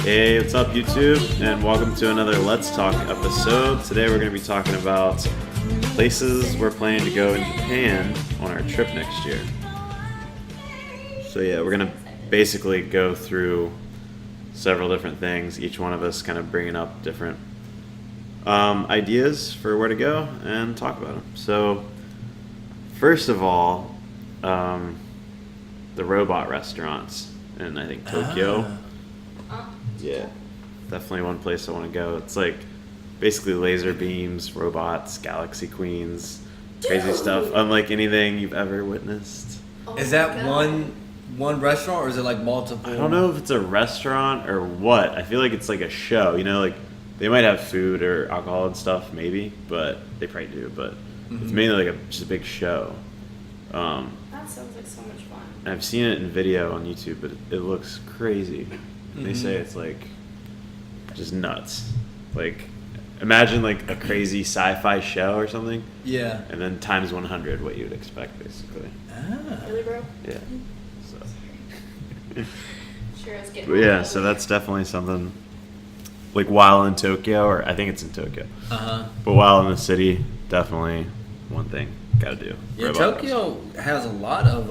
Hey, what's up YouTube? And welcome to another Let's Talk episode. Today we're going to be talking about places we're planning to go in Japan on our trip next year. So yeah, we're going to basically go through several different things, each one of us kind of bringing up different ideas for where to go and talk about them. So first of all, the robot restaurants in I think Tokyo. Yeah, definitely one place I want to go. It's like basically laser beams, robots, galaxy queens, crazy stuff, unlike anything you've ever witnessed. Is that one restaurant or is it like multiple? I don't know if it's a restaurant or what. I feel like it's like a show, you know, like they might have food or alcohol and stuff maybe, but they probably do, but it's mainly like just a big show. That sounds like so much fun. And I've seen it in video on YouTube, but it looks crazy. They say it's like just nuts. Like imagine like a crazy sci-fi show or something. Yeah. And then times 100 what you would expect basically. Really, bro? Yeah. So. Sure, I was getting. But yeah, so that's definitely something. Like while in Tokyo, or I think it's in Tokyo. But while in the city, definitely one thing gotta do. Yeah, Robot Tokyo has a lot of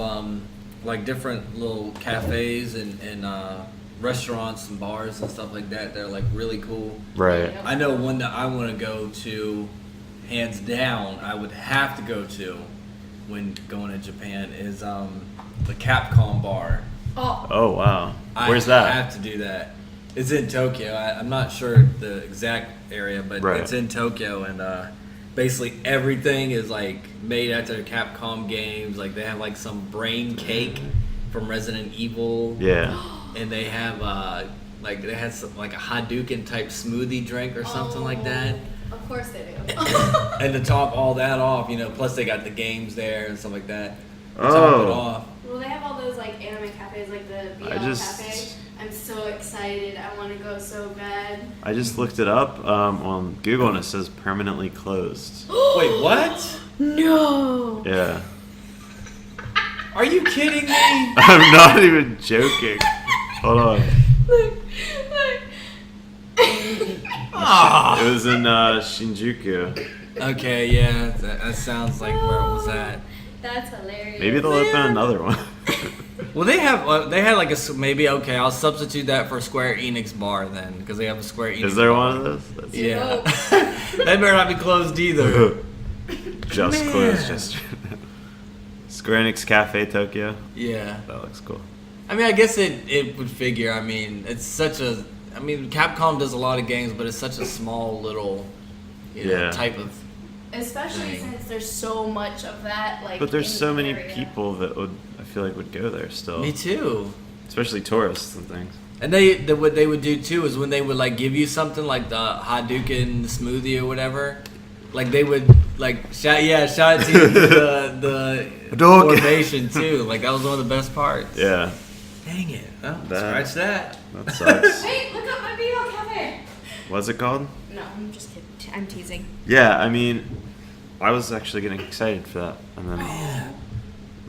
like different little cafes and restaurants and bars and stuff like that. They're like really cool. Right. I know one that I want to go to, hands down. I would have to go to when going to Japan is the Capcom bar. Oh wow. Where's I that? have to do that. It's in Tokyo. I'm not sure the exact area, but Right. it's in Tokyo, and basically everything is like made after Capcom games. Like they have like some brain cake from Resident Evil. Yeah. And they have like they had some, like a Hadouken type smoothie drink or something like that. Of course they do. And to top all that off, you know, plus they got the games there and stuff like that. To top it Oh. off. Well, they have all those like anime cafes, like the BL Cafe. I'm so excited. I want to go so bad. I just looked it up on Google and it says permanently closed. Wait, what? No. Yeah. Are you kidding me? I'm not even joking. Hold on. Look. Ah. It was in Shinjuku. Okay, yeah, that sounds like where it was at. That's hilarious. Maybe they'll open another one. Well, they had like maybe okay. I'll substitute that for Square Enix bar then, because they have a Square Enix. Is there bar. one of those? That's Yeah. That better not be closed either. just Man. closed yesterday. Square Enix Cafe Tokyo. Yeah. That looks cool. I mean, I guess it would figure. I mean, it's such a. I mean, Capcom does a lot of games, but it's such a small little, Yeah. type of. Especially Dang. since there's so much of that. Like. But there's in so the many area. people that I feel like would go there still. Me too. Especially tourists and things. And what they would do too is when they would like give you something like the Hadouken smoothie or whatever, like they would like shout it to you the Hadouken. formation too. Like that was one of the best parts. Yeah. Dang it! Oh, That- scratch that. That sucks. Hey, look up my BL Cafe. What's it called? No, I'm just kidding. I'm teasing. Yeah, I mean, I was actually getting excited for that, and then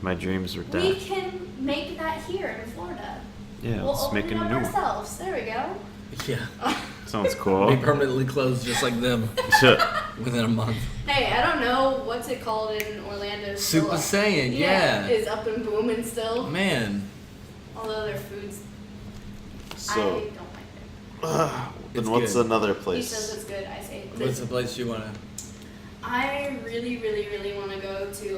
my dreams were We dead. can make that here in Florida. Yeah, We'll let's open make it a up new one. ourselves. There we go. Yeah. Sounds Be cool. permanently closed just like them within a month. Hey, I don't know what's it called in Orlando. Super Still Saiyan, yeah. is up and booming still. Man, Although their foods, I So, don't like it. then It's what's good. another He place? says it's good. I say it's what's good. the place you wanna? I really, really, really want to go to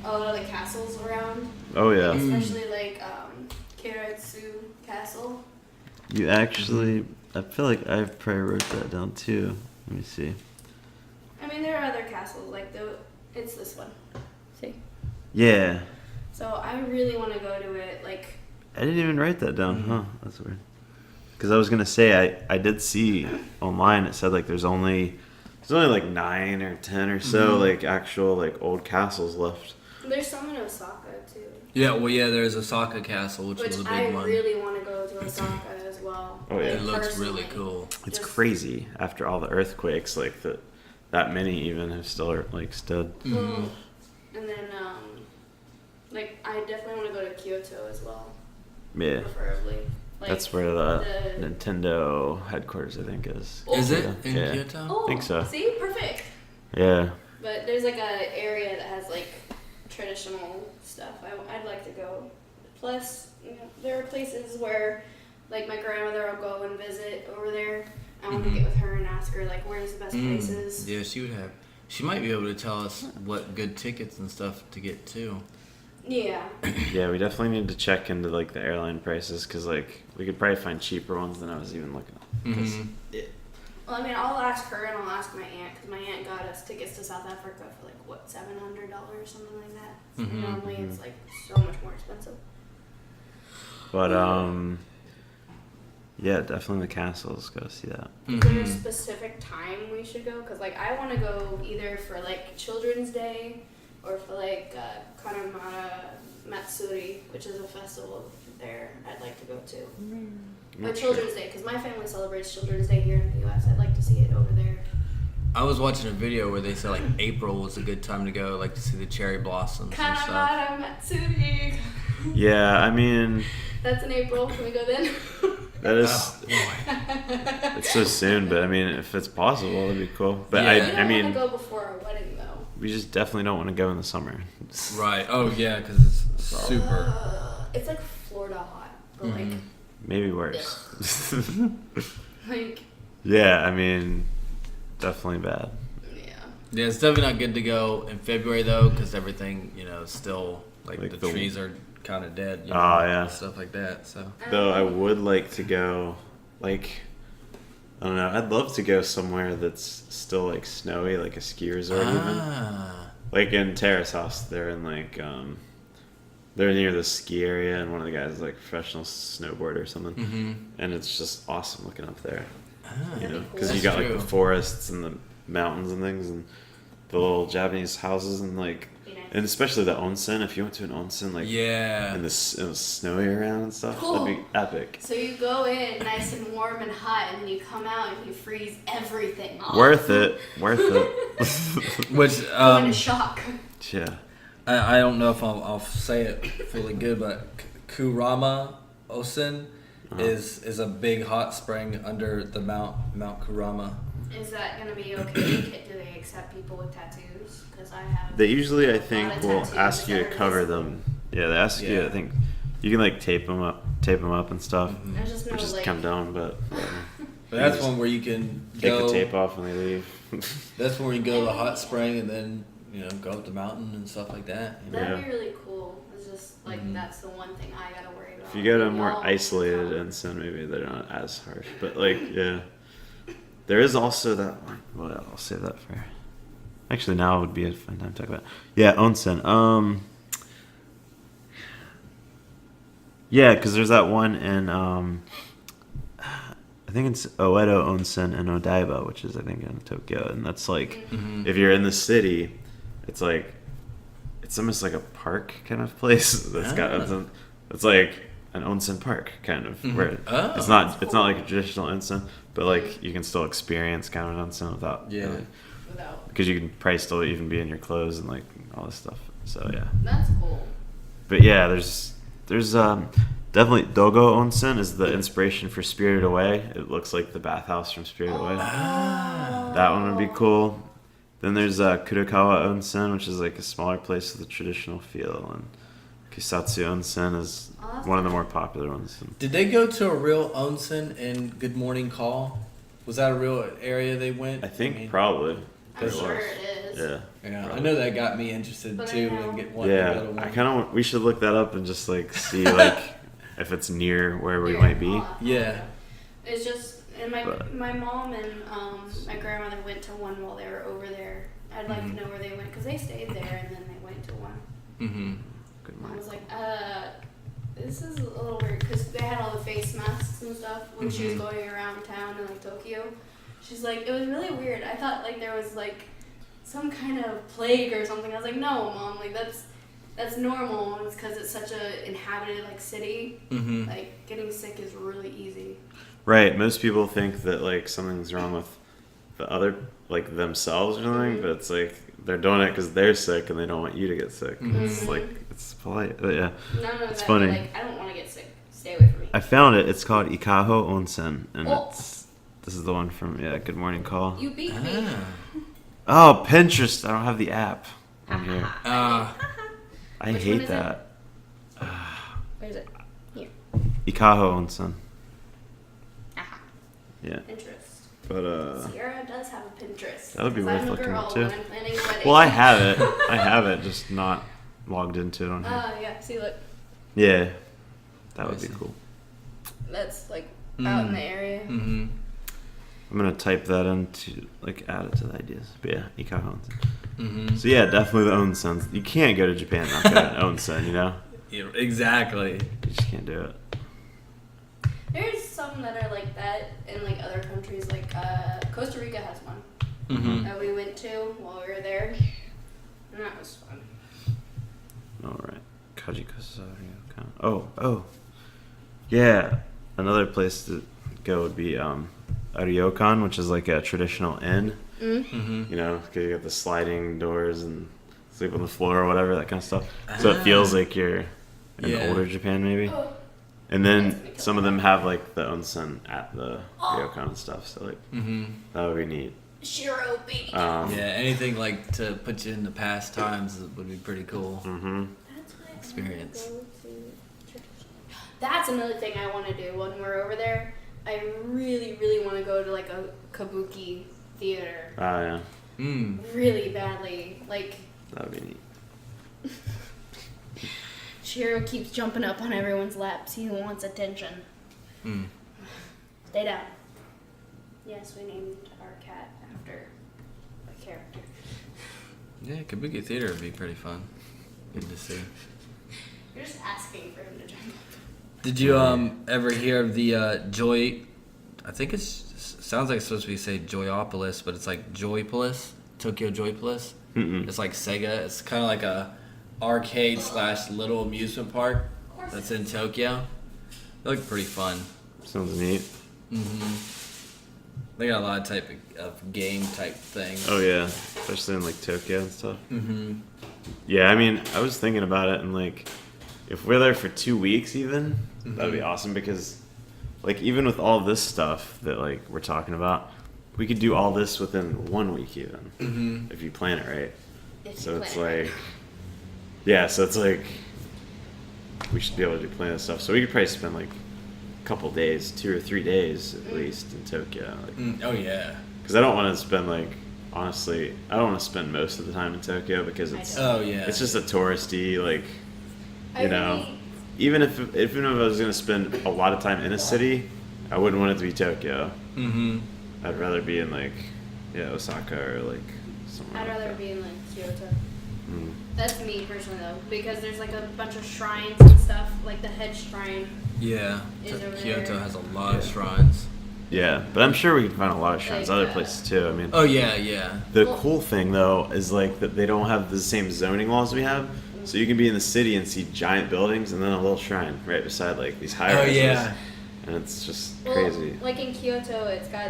a lot of the castles around, Oh yeah, especially like Keiretsu Castle. you actually. I feel like I probably wrote that down too. Let me see. I mean, there are other castles like it's this one. See. Yeah, So I really want to go to it. Like, I didn't even write that down. Huh? That's weird. Because I was gonna say I did see online it said like there's only like 9 or 10 or so like actual like old castles left. there's some in Osaka too. Yeah, well, yeah. There's Osaka Castle, which was a big I one. really want to go to Osaka as well. Oh, yeah. It looks personally. really cool. It's Just- crazy after all the earthquakes, like that many even have still like stood. Well, and then like I definitely want to go to Kyoto as well. Yeah. Preferably. Like, That's where the Nintendo headquarters, I think, is. Is it Yeah. in Yeah. Kyoto? Oh, think so. See, perfect. Yeah. But there's like a area that has like traditional stuff. I'd like to go. Plus, there are places where, like my grandmother, will go and visit over there. I want to get with her and ask her like, where's the best places. Yeah, she would have. She might be able to tell us what good tickets and stuff to get too. Yeah. Yeah, we definitely need to check into like the airline prices because like we could probably find cheaper ones than I was even looking at. 'Cause Well, I mean, I'll ask her and I'll ask my aunt because my aunt got us tickets to South Africa for like what, $700 or something like that. So normally it's like so much more expensive. But yeah, definitely the castles. Go see that. Is there a specific time we should go? Because like I want to go either for like Children's Day or for like Kanamata Matsuri, which is a festival there. I'd like to go to. But Children's Day, because my family celebrates Children's Day here in the U.S. I'd like to see it over there. I was watching a video where they said like April was a good time to go, like to see the cherry blossoms and stuff. Kanamata Matsuri. Yeah, I mean That's in April. Can we go then? that is Oh, it's so soon, but I mean if it's possible, it'd be cool. But Yeah. We I don't mean want to go before our wedding though. we just definitely don't want to go in the summer. right. Oh yeah, because it's super. It's like Florida hot, but like Maybe worse. like Yeah, I mean definitely bad. yeah. Yeah, it's definitely not good to go in February though, because everything is still like Like the the- trees are kind of dead. Oh, yeah. stuff like that. So Though I would like to go, like, I don't know. I'd love to go somewhere that's still like snowy, like a ski resort, even. Like in Terrace House, they're in like they're near the ski area, and one of the guys is like a professional snowboarder or something, and it's just awesome looking up there. You know, because you That's got like true. the forests and the mountains and things, and the little Japanese houses, and like, Be nice. and especially the onsen. If you went to an onsen, like, yeah. and it was snowy around and stuff, Cool. that'd be epic. So you go in nice and warm and hot, and then you come out and you freeze everything off. Worth it. Worth it. Which Go into shock. Yeah. I don't know if I'll say it fully good, but Kurama Osen is a big hot spring under the Mount Kurama. Is that gonna be okay? Do they accept people with tattoos? Because I have. They usually, I a lot think, of will tattoos ask you to that are cover visible. them. Yeah, they ask you. Yeah. I think you can like tape them up and stuff, There's just no which is like. come down, but whatever. But that's just one where you can Take go. the tape off when they leave. That's where you go to the hot spring and then go up the mountain and stuff like that. That'd Yeah. be really cool. It's just like that's the one thing I gotta worry about. If you go to a Maybe more I'll isolated come. onsen, maybe they're not as harsh. But like, yeah, there is also that one. Well, I'll save that for. Actually, now would be a fun time to talk about. Yeah, onsen. Yeah, because there's that one in I think it's Oedo Onsen and Odaiba, which is I think in Tokyo, and that's like if you're in the city, it's like it's almost like a park kind of place that's got onsen. It's like an onsen park kind of where it's not like a traditional onsen, but like you can still experience kind of an onsen without Without. because you can probably still even be in your clothes and like all this stuff. So yeah. That's cool. But yeah, there's definitely Dogo Onsen is the inspiration for Spirited Away. It looks like the bathhouse from Spirited Away. That one would be cool. Then there's Kurokawa Onsen, which is like a smaller place with a traditional feel, and Kusatsu Onsen is one of the more popular ones. Did they go to a real onsen in Good Morning Call? Was that a real area they went? I think probably. I'm It sure was. it is. Yeah. Yeah, I know that got me interested But I too, know- and wanting to go to Yeah, one. I kind of. We should look that up and just like see like if it's near where we might be. Yeah. It's just, and But- my mom and my grandmother went to one while they were over there. I'd like to know where they went because they stayed there and then they went to one. Mm-hmm. Good I morning. was like, this is a little weird because they had all the face masks and stuff when she was going around town in like Tokyo. She's like, it was really weird. I thought like there was like some kind of plague or something. I was like, no, Mom, like that's normal. It's because it's such a inhabited like city. Mm-hmm. Like getting sick is really easy. Right. Most people think that like something's wrong with the other, like themselves or something, but it's like they're doing it because they're sick and they don't want you to get sick. It's like it's polite, but yeah. None of It's that. funny. Like I don't want to get sick. Stay away from me. I found it. It's called Ikaho Onsen, and Oh. this is the one from Good Morning Call. You beat me. Oh, Pinterest. I don't have the app on here. Uh, I Which one hate is that. Where is it? Here. Ikaho Onsen. Aha. Yeah, Pinterest. but Sierra does have a Pinterest. That would be 'cause worth I'm a looking girl at, too. when I'm planning a wedding. well, I have it. I have it, just not logged into it on here. Yeah. See, look. Yeah, that would I be see. cool. That's like out in the area. mm-hmm. I'm gonna type that in to add it to the ideas. But yeah, Ikaho Onsen. Mm-hmm. So yeah, definitely the onsen. You can't go to Japan and not go to an onsen. You know, Yeah, exactly. you just can't do it. There's some that are like that in like other countries. Like Costa Rica has one Mm-hmm. that we went to while we were there, and that was fun. All right, Kajikosario. Oh, yeah. Another place to go would be Ryokan, which is like a traditional inn. Mm-hmm. You know, 'cause you got the sliding doors and sleep on the floor or whatever, that kind of stuff. So it feels like you're in Yeah. older Japan, maybe. Oh, And That's then gonna kill some of me. them have like the onsen at the ryokan and stuff. So like Mm-hmm. that would be neat. Shiro baby. Yeah, anything like to put you in the past times would be pretty cool. Mm-hmm. That's what I Experience. wanna go to. That's another thing I want to do when we're over there. I really, really want to go to like a kabuki theater. Ah, yeah, Mm. Really badly. Like, that would be neat. Shiro keeps jumping up on everyone's laps. He wants attention. Mm. Stay down. Yes, we named our cat after a character. Yeah, Kabuki Theater would be pretty fun. Good to see. You're just asking for him to jump up. Did you ever hear of the Joy? I think sounds like it's supposed to be say Joyopolis, but it's like Joypolis, Tokyo Joypolis. Mm-mm. It's like Sega. It's kind of like a arcade / little amusement park that's in Tokyo. They look pretty fun. Sounds neat. They got a lot of type of game type things. Oh yeah, especially in like Tokyo and stuff. Mm-hmm. Yeah, I mean, I was thinking about it, and like, if we're there for 2 weeks, even that'd be awesome because, like, even with all this stuff that like we're talking about, we could do all this within 1 week, even if you plan it right. If So you it's plan it like, yeah, so it's like we should be able to do plenty of stuff. So we could probably spend like a couple days, 2 or 3 days at least in Tokyo. Like, Oh yeah. because I don't want to spend like, honestly, I don't want to spend most of the time in Tokyo because I it's don't. Oh yeah. it's just a touristy, like, I you know, really- even if I was gonna spend a lot of time in a city, I wouldn't want it to be Tokyo. Mm-hmm. I'd rather be in like, Osaka or like somewhere. I'd like rather that. be in like Kyoto. Mm. That's me personally though, because there's like a bunch of shrines and stuff, like the head shrine. Yeah. Is over Kyoto there. has a lot of shrines. Yeah, but I'm sure we can find a lot of shrines Like, other places too. I mean, Oh yeah, yeah. the Well- cool thing though is like that they don't have the same zoning laws we have. So you can be in the city and see giant buildings and then a little shrine right beside like these high rises. Oh yeah. And it's just Well, crazy. like in Kyoto, it's got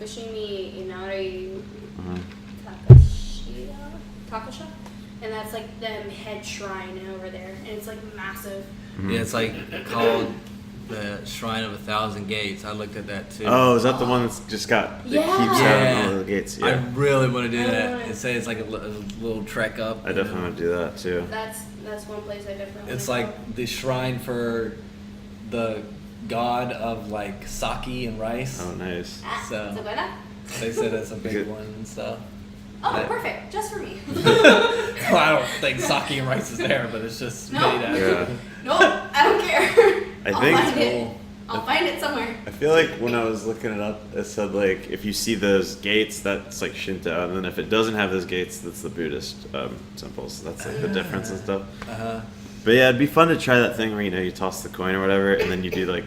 Fushimi Inari Mhm. Takasha, and that's like the head shrine over there, and it's like massive. Yeah, it's like called the Shrine of 1,000 Gates. I looked at that too. Oh, is that the one that's just got that Yeah. keeps having all the gates? I Yeah, really want to do I that. want it. It says it's like a little trek up. I definitely want to do that too. That's one place I definitely. It's wanna like the shrine for the god of like sake and rice. Oh, nice. go. Ah, so- is it better? They said it's a big Good. one and stuff. Oh, That- perfect, just for me. Well, I don't think sake and rice is there, but it's just No. made out. Yeah. No, I don't care. I I'll think- find it. Cool. I'll find it somewhere. I feel like when I was looking it up, it said like if you see those gates, that's like Shinto, and then if it doesn't have those gates, that's the Buddhist temples. That's like the difference and stuff. Uh-huh. But yeah, it'd be fun to try that thing where you toss the coin or whatever, and then you do like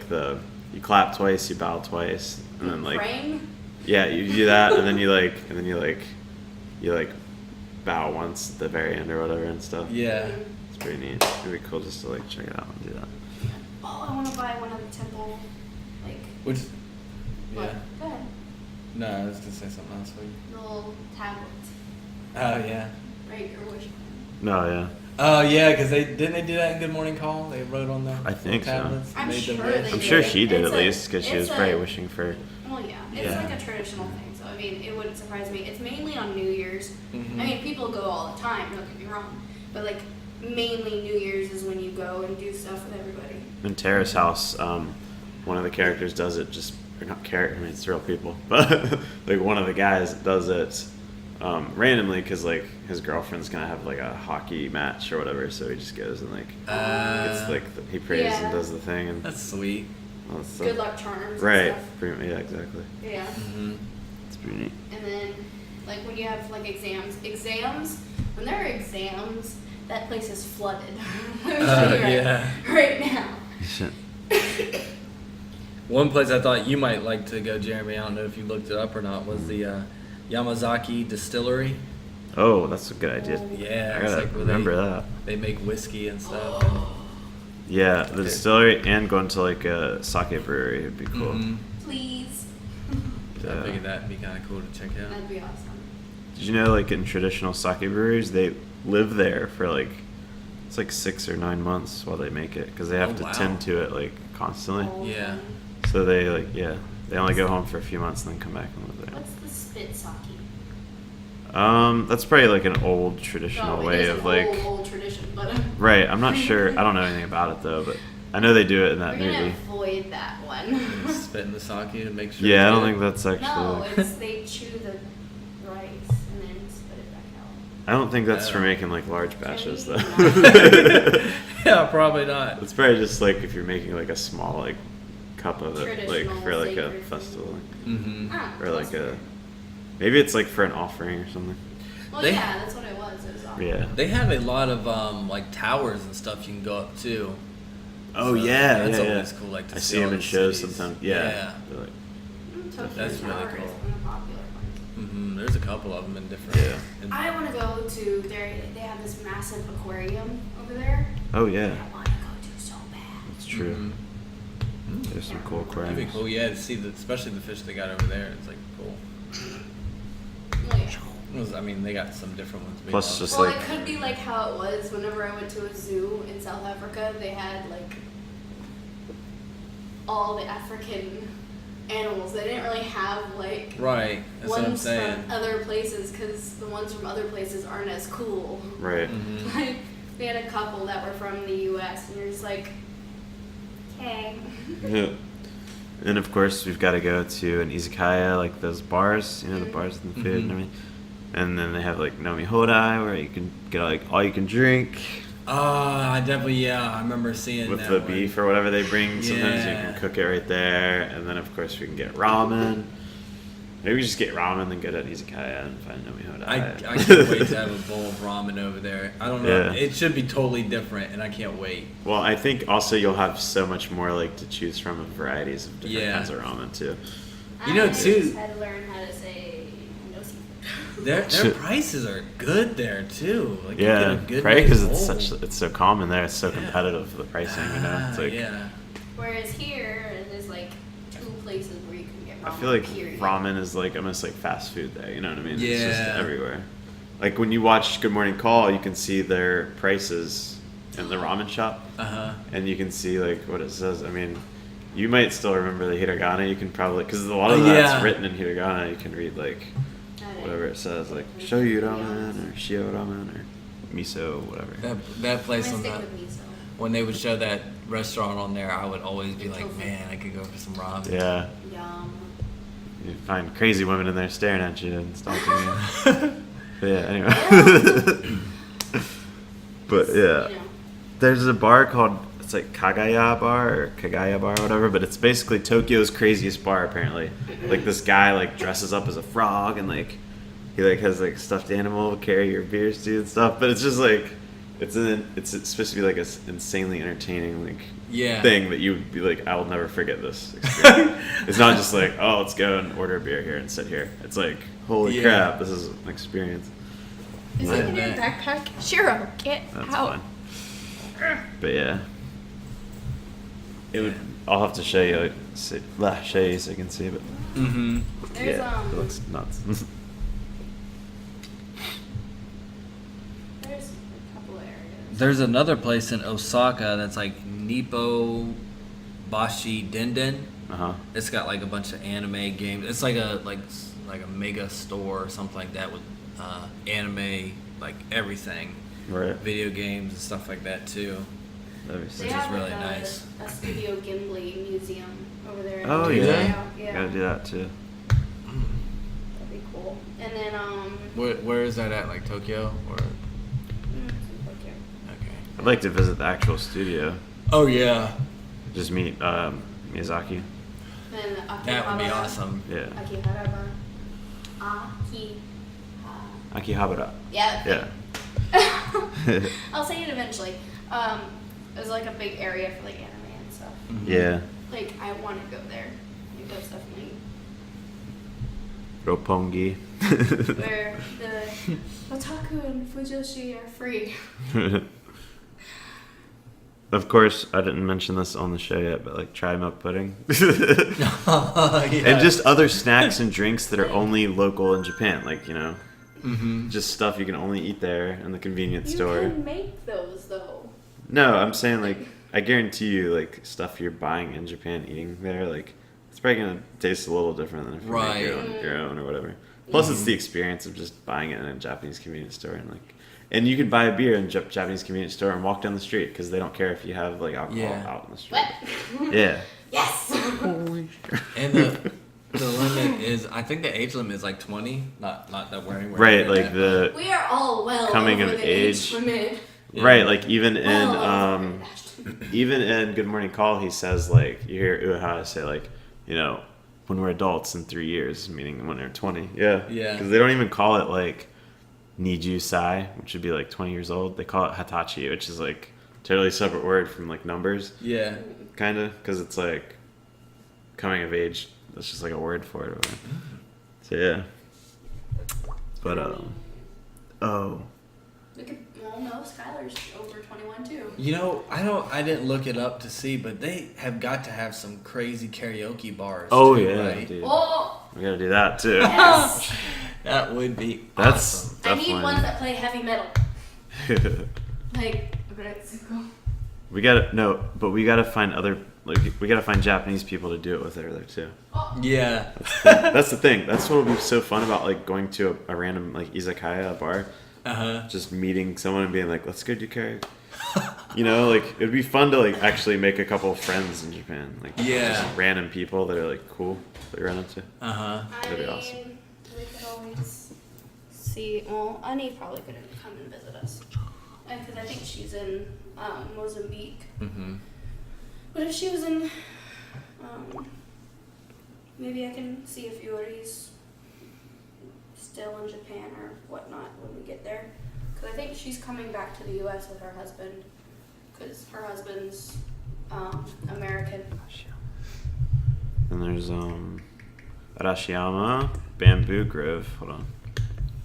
you clap twice, you bow twice, and then like Praying. yeah, you do that, and then you bow once at the very end or whatever and stuff. Yeah. It's pretty neat. It'd be cool just to like check it out and do that. Oh, I want to buy one of the temple, like. Which? What? Yeah. Go ahead. No, I was gonna say something else. The little tablets, Oh yeah. right? Your wish. No, yeah. Oh yeah, because they do that in Good Morning Call. They wrote on there. I think so. tablets, I'm made them sure red. they I'm sure did. she did It's at a- least because she it's was probably a- wishing for. Well, yeah, it's Yeah. like a traditional thing. So I mean, it wouldn't surprise me. It's mainly on New Year's. Mhm. I mean, people go all the time. Don't get me wrong, but like mainly New Year's is when you go and do stuff with everybody. In Terrace House, one of the characters does it just, or not character, I mean, it's real people, but like one of the guys does it randomly because like his girlfriend's gonna have like a hockey match or whatever, so he just goes and like it's like he prays Yeah. and does the thing and That's sweet. all that stuff. Good luck charms. Right, And stuff. pretty, yeah, exactly. Yeah. Mm-hmm. It's pretty neat. And then, like when you have like exams, when there are exams, that place is flooded. Let me tell you Yeah. right now. One place I thought you might like to go, Jeremy, I don't know if you looked it up or not, was the Yamazaki Distillery. Oh, that's a good idea. Yeah, I it's gotta like where remember that. they make whiskey and stuff. Yeah, the distillery and going to like a sake brewery would be cool. Mhm. Please. So I Yeah. figured that'd be kind of cool to check out. That'd be awesome. Did you know, like in traditional sake breweries, they live there for like it's like 6 or 9 months while they make it because they have Oh, to wow. tend to it like constantly. Oh, Yeah. man. So they like they only go home for a few months and then come back and live there. What's the spit sake? That's probably like an old traditional No, it way is of an like old tradition, but right. I'm not sure. I don't know anything about it though, but I know they do it in that we're gonna movie. avoid that one. Spit in the sake to make sure. Yeah, I it's don't good. think that's actually. No, it's they chew the rice and then spit it back out. I don't think that's for Oh. making like large batches though. Yeah, probably not. It's probably just like if you're making like a small like cup of it, like Traditional for like a sacred festival, Mm-hmm. Ah, or like that's a maybe it's like for an offering or something. Well, They- yeah, that's what it was. It was awesome. Yeah. They have a lot of like towers and stuff you can go up to. Oh So yeah, that's yeah, always yeah. cool. Like to I see see all them in the shows cities. sometimes. Yeah. Yeah. They're like, Tokyo That's really Tower cool. is one of the popular ones. Mm-hmm. There's a couple of them in different. Yeah. in- I want to go to they have this massive aquarium over there. oh yeah, I want to go to so bad. it's true. Mhm. There's some cool That'd aquariums. be cool, yeah, to see especially the fish they got over there. It's like cool. Well, yeah. I mean, they got some different ones. we Plus love. just Well, like- it could be like how it was whenever I went to a zoo in South Africa. They had like all the African animals. They didn't really have like right. That's what I'm ones saying. from other places because the ones from other places aren't as cool. Right. Mhm. Like we had a couple that were from the U.S. and you're just like, okay. Yeah. And of course, we've got to go to an izakaya, like those bars, you know, the Mhm. bars and the food and Mhm. everything. And then they have like Nomi Hodai, where you can get like all you can drink I definitely, yeah, I remember seeing with that the one. beef or whatever they bring. Sometimes you Yeah. can cook it right there. And then of course we can get ramen. Maybe we just get ramen, then go to an izakaya and find Nomi Hodai. I can't wait to have a bowl of ramen over there. I don't know. Yeah. It should be totally different, and I can't wait. Well, I think also you'll have so much more like to choose from of varieties of different Yeah. kinds of ramen too. You know, I too- just had to learn how to say no seafood. Their Shit. prices are good there too. Like you Yeah, get a good probably because nice it's bowl. it's so common there. It's so Yeah. competitive the pricing. You know, it's like yeah. Whereas here, there's like 2 places where you can get I ramen. feel like period. ramen is like almost like fast food there. You know what I mean? It's just Yeah. everywhere. Like when you watch Good Morning Call, you can see their prices in the ramen shop, Uh huh. and you can see like what it says. I mean, you might still remember the hiragana. You can probably because a lot of Oh, that's yeah. written in hiragana. You can read like whatever it says, like shoyu ramen or shio ramen or miso, whatever. That I'm place gonna on stick the with miso. when they would show that restaurant on there, I would always be And like, tofu. man, I could go for some ramen. Yeah, Yum. you find crazy women in there staring at you and stalking you. But yeah, anyway. But yeah. You know. There's a bar called it's like Kagaya Bar or Kagaya Bar or whatever, but it's basically Tokyo's craziest bar apparently. Like this guy like dresses up as a frog and like he like has like stuffed animal carry your beers to and stuff. But it's just like it's supposed to be like a insanely entertaining like Yeah. thing that you would be like I will never forget this experience. It's not just like oh let's go and order a beer here and sit here. It's like holy Yeah. crap this is an experience. Is Yeah. it in your backpack? Shiro, get That's out. fine. But yeah, it would. I'll have to show you, show you so you can see. But Mm-hmm. There's yeah, it looks nuts. there's a couple areas. There's another place in Osaka that's like Nippo Bashi Denden. Uh-huh. It's got like a bunch of anime games. It's like a mega store or something like that with anime, like everything, Right. video games and stuff like that too. That'd be They sick. Which is have really like nice. a Studio Ghibli museum over there. in Oh, Do Tokyo. they? Yeah. Gotta do that too. That'd be cool. And then Where is that at? Like Tokyo or? Tokyo. Okay. I'd like to visit the actual studio. Oh yeah, Just meet Miyazaki. Then Akihabara. that would be awesome. Yeah. Akihabara. Akihabara. Yeah. Yeah. I'll say it eventually. It was like a big area for like anime and stuff. Yeah. Like I want to go there. Like that's definitely Roppongi. where the otaku and fujoshi are free. Of course, I didn't mention this on the show yet, but like try milk pudding. Yeah. And just other snacks and drinks that are only local in Japan. Like, you know, just stuff you can only eat there in the convenience You store. can make those though. No, I'm saying like I guarantee you like stuff you're buying in Japan eating there, like it's probably gonna taste a little different than if you make your own or whatever. Plus it's the experience of just buying it in a Japanese convenience store and like and you could buy a beer in Japanese convenience store and walk down the street because they don't care if you have like alcohol Yeah. out in the street. What? Yeah. Yes. And the limit is, I think the age limit is like 20. Not that we're anywhere. Right, near like that, the We are all well Coming over of the age. limit. Yeah. right, like even in Well over it, Ashton. even in Good Morning Call, he says like you hear Uehara say like, you know, when we're adults in 3 years, meaning when they're 20. Yeah. Yeah. Because they don't even call it like Niju Sai, which would be like 20 years old. They call it Hatachi, which is like totally separate word from like numbers, Yeah. kind of, because it's like coming of age. That's just like a word for it. Or whatever. So yeah. But oh. Look at, well, no, Skylar's over 21 too. You know, I didn't look it up to see, but they have got to have some crazy karaoke bars. Oh too, yeah, right? dude. Oh, We gotta do that too. yes. That would be That's awesome. I need definitely. ones that play heavy metal. Like, We gotta no, but we gotta find other like we gotta find Japanese people to do it with there too. oh, Yeah. That's the thing. That's what would be so fun about like going to a random like izakaya, a bar, just meeting someone and being like, let's go do karaoke. You know, like it'd be fun to like actually make a couple of friends in Japan, like Yeah. just random people that are like cool that you run into. I That'd be mean, awesome. we could always see. Well, Ani probably couldn't come and visit us because I think she's in Mozambique. But if she was in, maybe I can see if Yuri's still in Japan or whatnot when we get there. Because I think she's coming back to the U.S. with her husband. Because her husband's American. And there's Arashiyama Bamboo Grove. Hold on,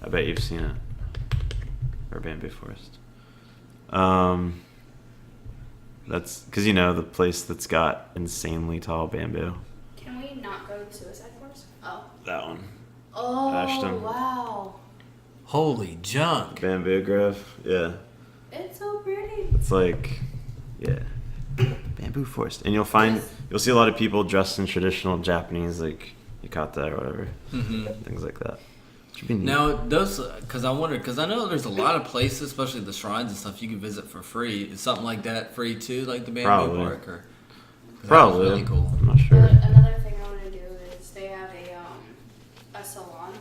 I bet you've seen it. Or Bamboo Forest. That's because you know the place that's got insanely tall bamboo. Can we not go to the Suicide Forest? Oh. That one. Oh, Ashton. wow. Holy junk. Bamboo Grove. Yeah. It's so pretty. It's like, yeah, bamboo forest, and you'll see a lot of people dressed in traditional Japanese like yukata or whatever, things like that. Should be neat. Now, those, because I know there's a lot of places, especially the shrines and stuff, you can visit for free. Is something like that free too, like the Bamboo Probably. Park? Or, 'cause that was Probably. really cool. I'm not But sure. another thing I want to do is they have a salon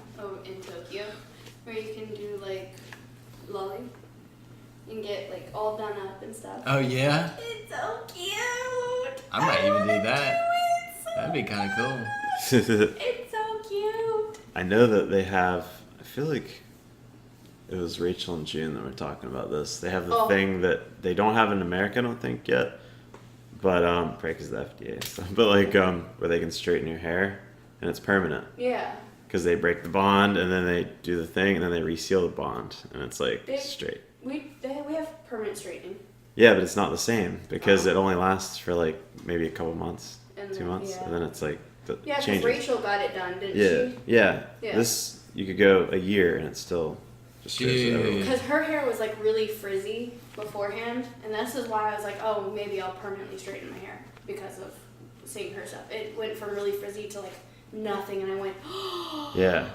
in Tokyo where you can do like lolly and get like all done up and stuff. Oh, yeah? It's so cute. I might even do wanna that. it so That'd be kind of cool. much. It's so cute. I know that they have. I feel like it was Rachel and June that were talking about this. They have the Oh. thing that they don't have in America, I don't think yet. But probably because of the FDA and stuff. But like where they can straighten your hair and it's permanent. Yeah. Because they break the bond and then they do the thing and then they reseal the bond and it's like They- straight. We have permanent straightening. Yeah, but it's not the same because it only lasts for like maybe a couple months, And 2 then, months, yeah. and then it's like the Yeah, because changes. Rachel got it done, didn't Yeah, she? yeah, Yeah. This you could go a year and it's still Just shares it everywhere. Dude. Because her hair was like really frizzy beforehand, and this is why I was like, oh, maybe I'll permanently straighten my hair because of seeing her stuff. It went from really frizzy to like nothing, and I went, Yeah.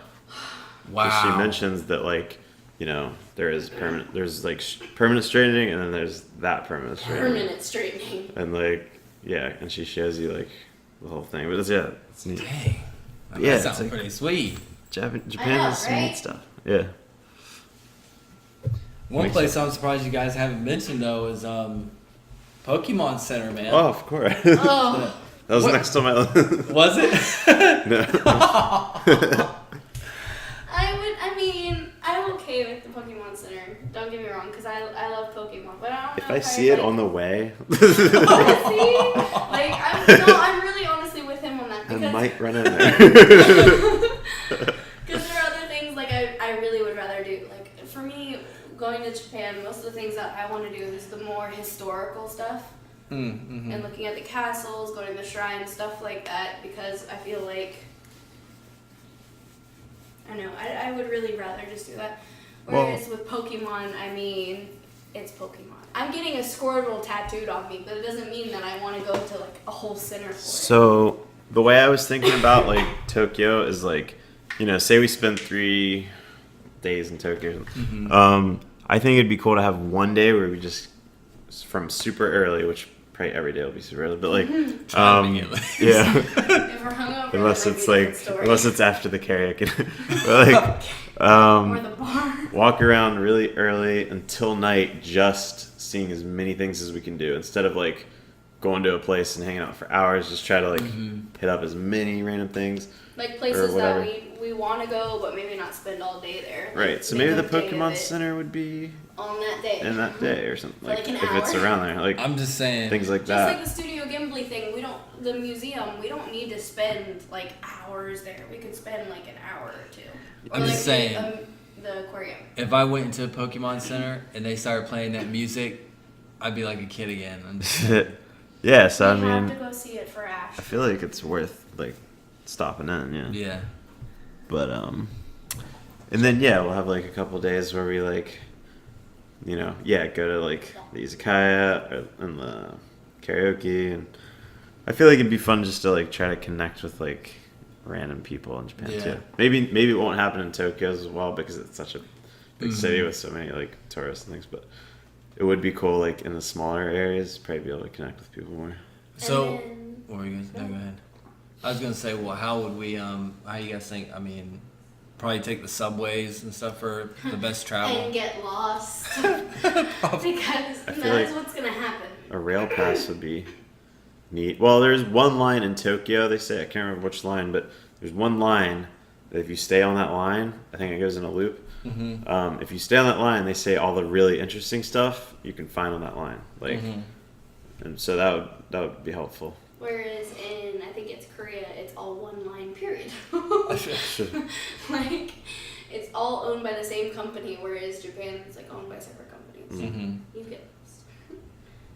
Wow. 'Cause she mentions that like, there's like permanent straightening, and then there's that permanent straightening. permanent straightening. And like, yeah, and she shows you like the whole thing. But it's neat. Dang. That Yeah, it's sounds like- pretty sweet. Japan know, has some right? neat stuff. Yeah. One Makes place sense. I'm surprised you guys haven't mentioned though is Pokemon Center, man. Oh, of course. Oh, That was What? next on my list. Was it? No. I'm okay with the Pokemon Center. Don't get me wrong, because I love Pokemon, but I don't know If I see it on the way, honestly, like, I'm really honestly with him on that, I because might run in there. Because there are other things like I really would rather do. Like for me, going to Japan, most of the things that I want to do is the more historical stuff Mm-hmm. and looking at the castles, going to the shrines, stuff like that. Because I feel like I would really rather just do that. Whereas with Pokemon, it's Pokemon. I'm getting a Squirtle tattooed on me, but it doesn't mean that I want to go to like a whole center for it. So the way I was thinking about like Tokyo is like, say we spend 3 days in Tokyo. I think it'd be cool to have one day where we just from super early, which probably every day will be super early, but like, Try to make it late. yeah. If we're hungover, unless that might it's be a like, different story. unless it's after the karaoke. But like, or the bar. walk around really early until night, just seeing as many things as we can do instead of like going to a place and hanging out for hours. Just try to like hit up as many random things. Like places that whatever. we want to go, but maybe not spend all day there. Like, Right. So make maybe a the day of Pokemon it Center would be on that day. in that day or something. For, like, an if it's hour. around there, like I'm just saying. things like Just that. like the Studio Ghibli thing, the museum, we don't need to spend like hours there. We could spend like an hour or two. Or I'm like just saying. The aquarium. If I went into a Pokemon Center and they started playing that music, I'd be like a kid again. I'm just, Yeah. So I we have to mean, go see it for Ash. I feel like it's worth like stopping in. Yeah. yeah. But and then we'll have like a couple days where we like, go to like the izakaya and the karaoke, and I feel like it'd be fun just to like try to connect with like random people in Japan Yeah. too. Maybe it won't happen in Tokyo as well because it's such a big city with so many like tourists and things, but it would be cool like in the smaller areas, probably be able to connect with people more. So, And then- what were you gonna? No, go ahead. I was gonna say, well, how would we? How you guys think? I mean, probably take the subways and stuff for the best travel. and get lost because feel that's like- what's gonna happen. A rail pass would be neat. Well, there's one line in Tokyo, they say, I can't remember which line, but there's one line that if you stay on that line, I think it goes in a loop. If you stay on that line, they say all the really interesting stuff you can find on that line. Like, and so that would be helpful. Whereas in I think it's Korea, it's all one line period. Like it's all owned by the same company, whereas Japan is like owned by separate companies. You get lost.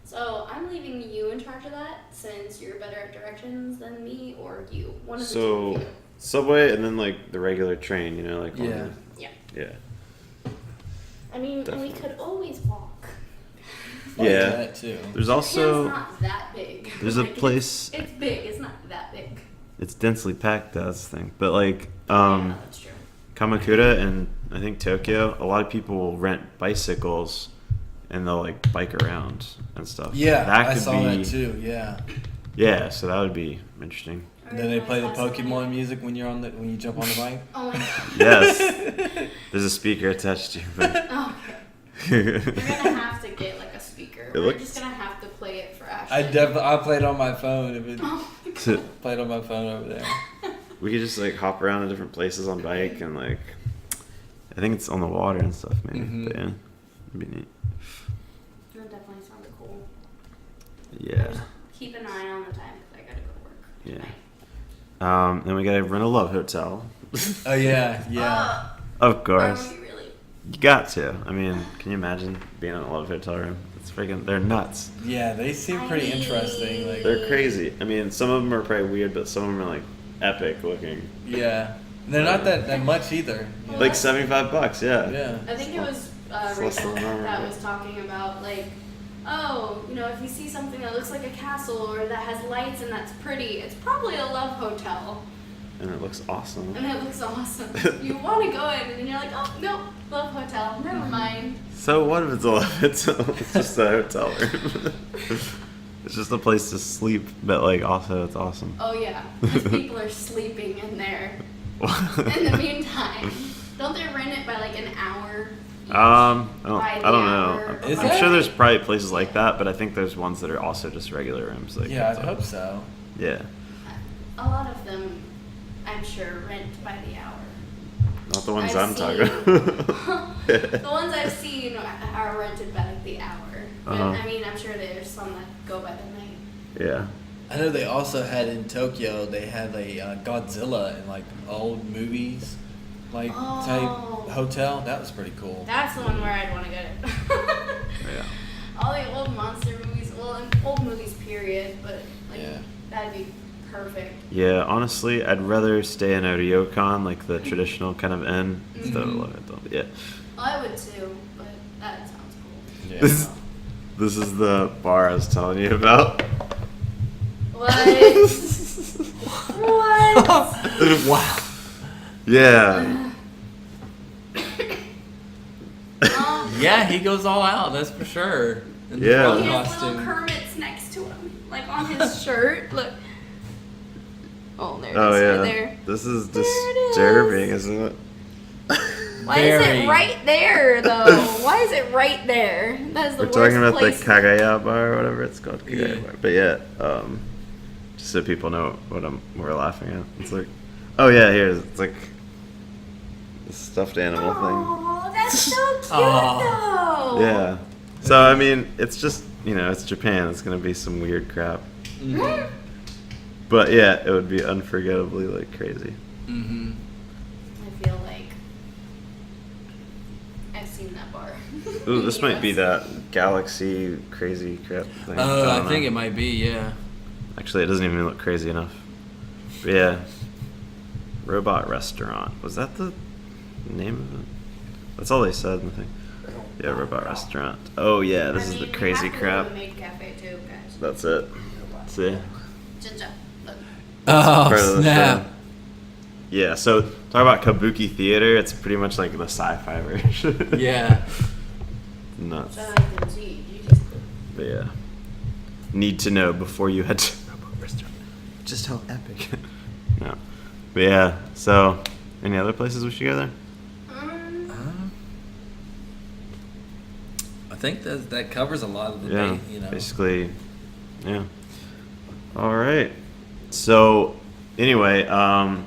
So I'm leaving you in charge of that since you're better at directions than me or you. One of the two So of you. subway and then like the regular train, like on Yeah. Yeah. yeah. I mean, Definitely. we could always walk. Like Yeah. that too. There's Japan's also not that big. there's a Like, place It's big. It's not that big. it's densely packed, that's the thing. But like Yeah, that's true. Kamakura and I think Tokyo, a lot of people will rent bicycles and they'll like bike around and stuff. Yeah, that I could saw be, that too. Yeah. Yeah, so that would be interesting. Then they play the I saw something Pokemon like- music when you jump on the bike. Oh my god. Yes, there's a speaker attached to your bike. Oh, okay. We're gonna have to get like a speaker. We're looked- just gonna have to play it for Ashley. I played on my phone. If it Oh my god. played on my phone over there. We could just like hop around to different places on bike and like, I think it's on the water and stuff maybe. But yeah, it'd be neat. That definitely sounds cool. Yeah, Just keep an eye on the time because I gotta go to work. yeah. tonight. Then we gotta rent a love hotel. Oh yeah. Of Are course, we really? you got to. I mean, can you imagine being in a love hotel room? It's freaking, they're nuts. Yeah, they seem pretty interesting. Like, They're crazy. I mean, some of them are probably weird, but some of them are like epic looking. yeah. They're not that much either. you know? Like $75, yeah. Yeah. I think it was It's Rick less than that. that was talking about like, oh, if you see something that looks like a castle or that has lights and that's pretty, it's probably a love hotel, And it looks awesome. and it looks awesome. You want to go in, and then you're like, oh no, love hotel, never mind. So what if it's a love hotel? It's just a hotel room. It's just a place to sleep, but like also it's awesome. Oh yeah, 'cause people are sleeping in there. In the meantime, don't they rent it by like an hour? I don't By the know. hour? Is I'm there? sure there's probably places like that, but I think there's ones that are also just regular rooms. Like Yeah, I hotel. hope so. Yeah, A lot of them, I'm sure, rent by the hour. not the ones I've I'm talking about. The ones I've seen are rented by like the hour. But, Uh-huh. I mean, I'm sure there's some that go by the night. Yeah. I know they also had in Tokyo. They had a Godzilla in like old movies, like Oh. type hotel. That was pretty cool. That's the one where I'd want to get it. Yeah. All the old monster movies, well, and old movies, period. But like, Yeah. that'd be perfect. Yeah, honestly, I'd rather stay in a ryokan, like the traditional kind of inn, instead of a love hotel. But yeah. Well, I would too, but that sounds cool. Yeah. This is the bar I was telling you about. What? What? Wow. Yeah. Yeah, he goes all out. That's for sure. In the Yeah. frog He has little costume. Kermits next to him, like on his shirt. Look. Oh, there it is, Oh yeah. right there. This is There it is. disturbing, isn't it? Why is Very. it right there, though? Why is it right there? That is the We're worst talking about place. the Kagaya bar or whatever it's called. Kagaya Yeah. bar. But yeah, just so people know what we're laughing at. It's like, oh yeah, here it's like the stuffed animal Oh, that's so cute, Aw. though. thing. Yeah. So I mean, it's just it's Japan. It's gonna be some weird crap. Mhm. But yeah, it would be unforgettably like crazy. Mhm. I feel like I've seen that bar. Ooh, this might be that galaxy crazy crap thing. Oh, don't I think know. it might be. Yeah. Actually, it doesn't even look crazy enough. But yeah. Robot Restaurant. Was that the name of it? That's all they said in the thing. Yeah, Robot Restaurant. Oh yeah, this is the crazy crap. The maid cafe too, guys. That's it. See? Ginger, look. Oh Part of the snap! show. Yeah, so talk about Kabuki theater. It's pretty much like the sci-fi version. Yeah. Nuts. So I can see. You just. But yeah. Need to know before you head to Robot Restaurant. Just how epic. No. But yeah, so any other places we should go there? I think that covers a lot of the Yeah. day. You know. Basically, yeah. All right. So anyway, I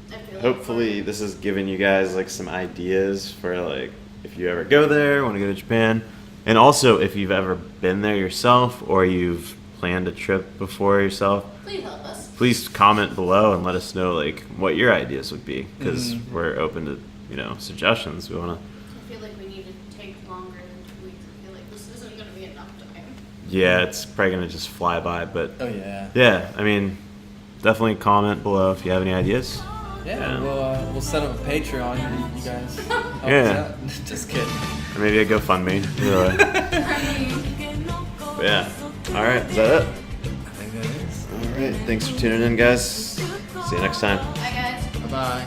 feel like hopefully this has given you guys like some ideas for like if you ever go there, want to go to Japan, and also if you've ever been there yourself or you've planned a trip before yourself, Please help us. please comment below and let us know like what your ideas would be because Mhm. we're open to suggestions. We want to. I feel like we need to take longer than 2 weeks. I feel like this isn't going to be enough time. Yeah, it's probably gonna just fly by, but Oh yeah. yeah, I mean, definitely comment below if you have any ideas. Yeah. Yeah. We'll set up a Patreon. You guys. Help us Yeah. out. Just kidding. Or maybe a GoFundMe. Either way. I mean, But yeah. All right. Is that it? I think that is. All right. Thanks for tuning in, guys. See you next time. bye guys. Bye bye.